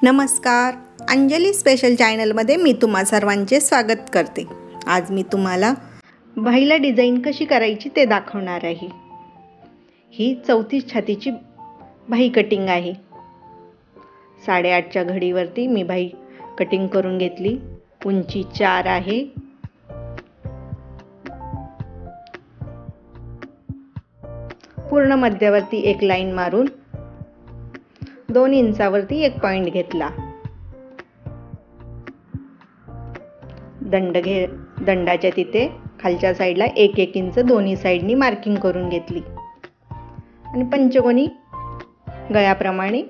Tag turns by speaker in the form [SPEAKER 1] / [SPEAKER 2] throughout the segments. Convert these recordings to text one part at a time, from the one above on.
[SPEAKER 1] नमस्कार, अंजली स्पेशल चॅनलमध्ये मी तुम्हा सर्वांचे स्वागत करते। आज मी तुम्हाला बाहीला डिझाईन कशी करायची ते दाखवणार आहे। ही 34 छातीची बाही कटिंग आहे। 8.5च्या घडीवरती मी बाही कटिंग करून घेतली। उंची 4 आहे। पूर्ण मध्यावरती एक लाईन मारून 2 इंचावरती एक पॉइंट घेतला। दंडाच्या तिथे खालच्या साईडला 1-1 इंच दोन्ही साईडनी मार्किंग करून घेतली आणि पंचकोनी गळ्याप्रमाणे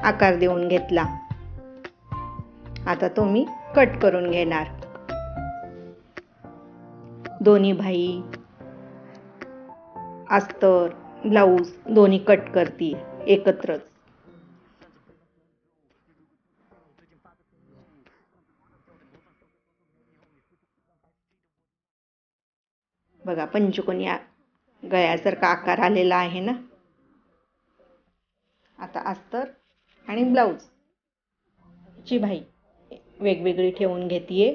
[SPEAKER 1] आकार देऊन घेतला। आता तो मी कट करून घेणार। दोन्ही बाही, अस्तर, ब्लाउज दोन्ही कट करते एकत्रच। बघा, पंचकोनी गळ्यासारखा आकार आलेला आहे ना। आता अस्तर आणि ब्लाउज ची बाही वेगवेगळी ठेवून घेतीये।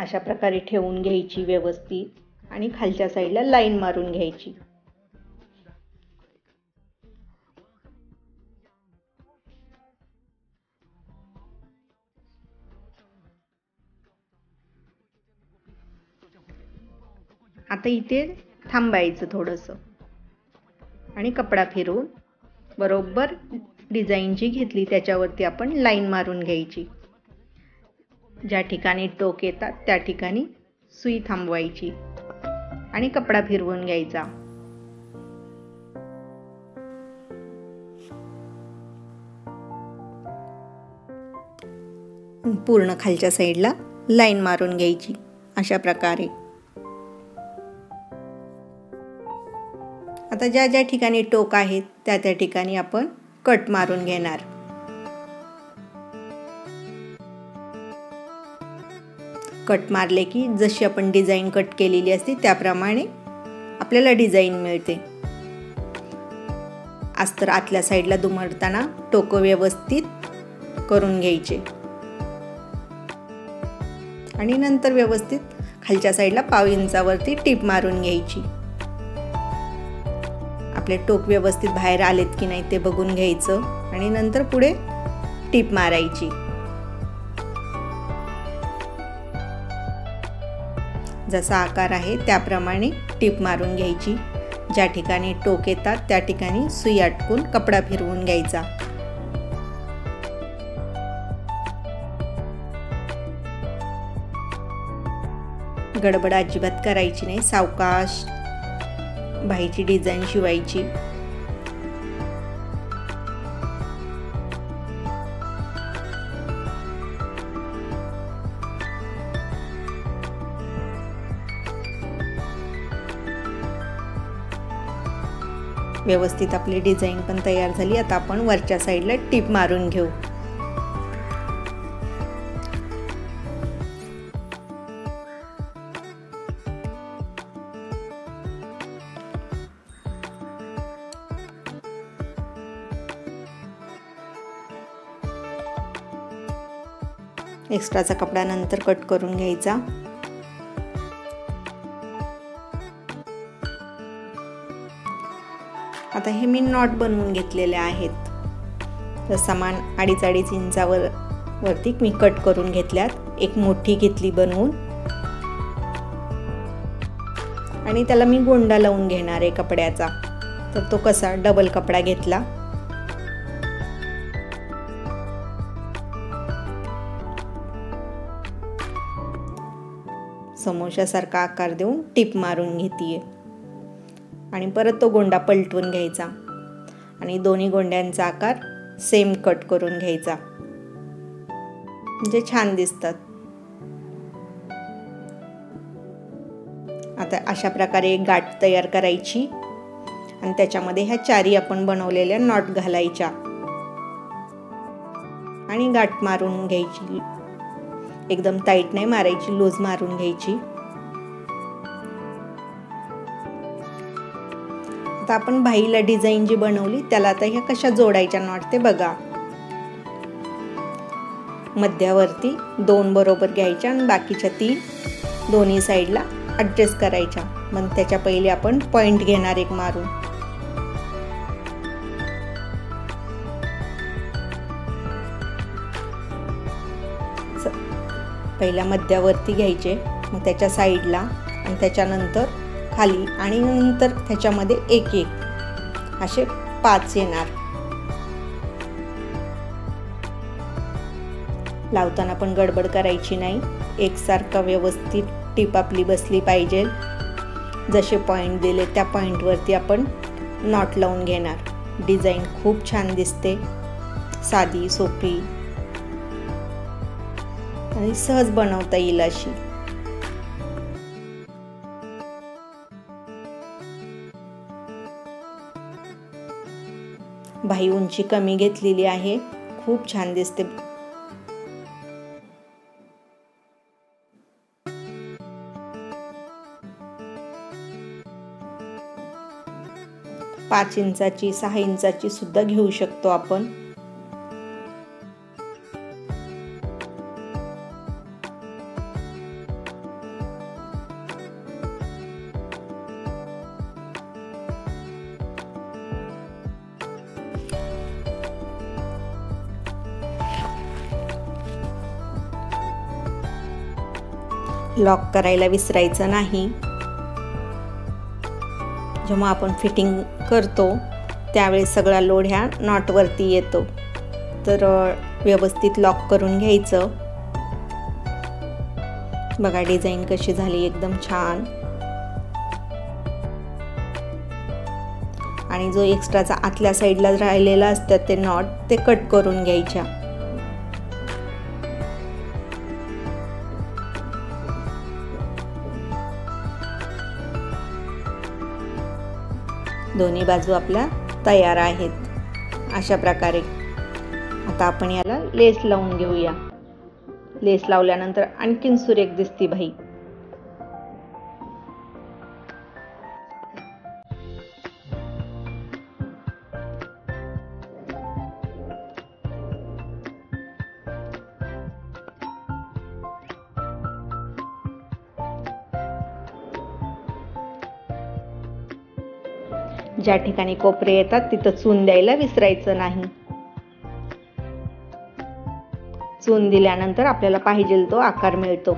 [SPEAKER 1] अशा प्रकारे ठेवून घ्यायची व्यवस्थित आणि खालच्या साईडला लाईन मारून घ्यायची। आता इथे थांबायचं थोडंसं आणि कपडा फिरवून बरोबर डिझाईन जी घेतली त्याच्यावरती आपण लाईन मारून घ्यायची। ज्या ठिकाणी टोक येतात त्या ठिकाणी सुई थांबवायची आणि कपडा फिरवून घ्यायचा। पूर्ण खालच्या साईडला लाईन मारून घ्यायची अशा प्रकारे। आता ज्या ठिकाणी टोक आहेत त्या ठिकाणी आपण कट मारून घेणार। कट मारले की जशी आपण डिझाईन कट केलेली असते त्याप्रमाणे आपल्याला डिझाईन मिळते। अस्तर आतल्या साईडला दुमडताना टोक व्यवस्थित करून घ्यायचे आणि नंतर व्यवस्थित खालच्या साईडला 1/2 इंचावरती टीप मारून घ्यायची। आपले टोक व्यवस्थित बाहेर आलेत की नाही ते बघून घ्यायचं आणि नंतर पुढे टीप मारायची। जसा आकार आहे त्याप्रमाणे टीप मारून घ्यायची। ज्या ठिकाणी टोक येतात त्या ठिकाणी सुई अटकून कपडा फिरवून घ्यायचा। गडबड अजिबात करायची नाही, सावकाश बाहीची डिझाईन शिवायची। व्यवस्थित आपली डिझाईन पण तयार झाली। आता आपण वरच्या साईडला टीप मारून घेऊ। एक्स्ट्राचा कपडा नंतर कट करून घ्यायचा। आता हे मी नॉट बनवून घेतलेले आहेत। तर समान 2.5 इंचावर वरती मी कट करून घेतल्यात। एक मोठी घेतली बनवून आणि त्याला मी गोंडा लावून घेणार आहे कपड्याचा। तर तो कसा, डबल कपडा घेतला, समोशासारखा आकार देऊन टीप मारून घेतीये आणि परत तो गोंडा पलटवून घ्यायचा आणि दोन्ही गोंड्यांचा आकार सेम कट करून घ्यायचा, म्हणजे छान दिसतात। आता अशा प्रकारे एक गाठ तयार करायची आणि त्याच्यामध्ये ह्या चारी आपण बनवलेल्या नॉट घालायच्या आणि गाठ मारून घ्यायची। एकदम टाईट नाही मारायची, लूज मारून घ्यायची। आता आपण बाहीला डिझाईन जी बनवली त्याला आता ह्या कशा जोडायच्या नॉट ते बघा. मध्यावरती 2 बरोबर घ्यायच्या आणि बाकीच्या 3 दोन्ही साईडला ॲडजस्ट करायच्या. मग त्याच्या पहिले आपण पॉइंट घेणार एक मारून. पहिला मध्यावरती घ्यायचे, मग त्याच्या साईडला आणि त्याच्यानंतर खाली आणि नंतर त्याच्यामध्ये एक एक असे 5 येणार. लावताना पण गडबड करायची नाही, एकसारखा व्यवस्थित टीप आपली बसली पाहिजे. जसे पॉइंट दिले त्या पॉइंटवरती आपण नॉट लावून घेणार. डिझाईन खूप छान दिसते, साधी सोपी आणि सहज बनवता येईल अशी. बाही उंची कमी घेतलेली आहे, खूप छान दिसते. पाच इंचाची 6 इंचाची सुद्धा घेऊ शकतो आपण. लॉक करायला विसरायचं नाही. जेव्हा आपण फिटिंग करतो त्यावेळेस सगळा लोड ह्या नॉटवरती येतो, तर व्यवस्थित लॉक करून घ्यायचं. बघा डिझाईन कशी झाली, एकदम छान. आणि जो एक्स्ट्राचा आतल्या साईडला राहिलेला असतात ते नॉट ते कट करून घ्यायच्या. दोन्ही बाजू आपल्या तयार आहेत. अशा प्रकारे आता आपण याला लेस लावून घेऊया. लेस लावल्यानंतर आणखीन सुरेख दिसती बाही. ज्या ठिकाणी कोपरे येतात तिथं चून द्यायला विसरायचं नाही. चून दिल्यानंतर आपल्याला पाहिजे तो आकार मिळतो.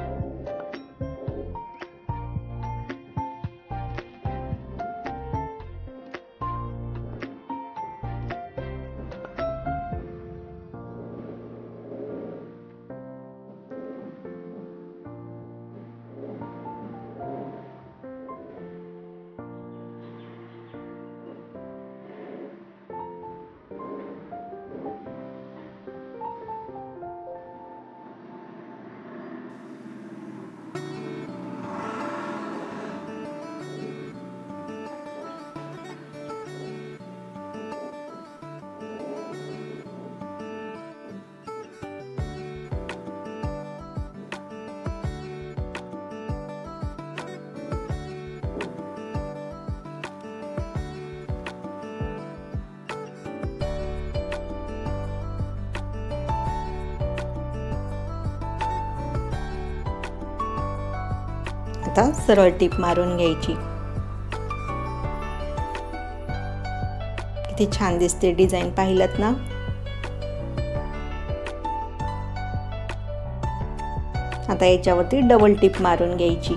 [SPEAKER 1] आता सरळ टीप मारून घ्यायची. किती छान दिसते डिझाईन, पाहिलत ना. आता याच्यावरती डबल टीप मारून घ्यायची.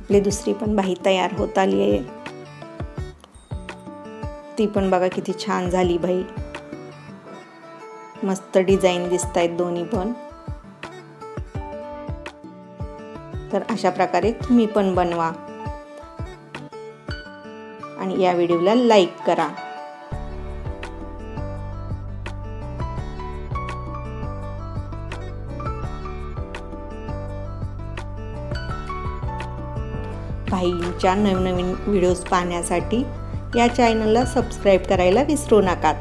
[SPEAKER 1] आपली दुसरी पण बाही तयार होत आली आहे. ती पण बघा किती छान झाली बाही. मस्त डिझाईन दिसतायत दोन्ही पण. तर अशा प्रकारे तुम्ही पण बनवा आणि या व्हिडिओला लाईक करा. भाईंच्या नवनवीन व्हिडिओज पाहण्यासाठी या चॅनलला सबस्क्राईब करायला विसरू नका.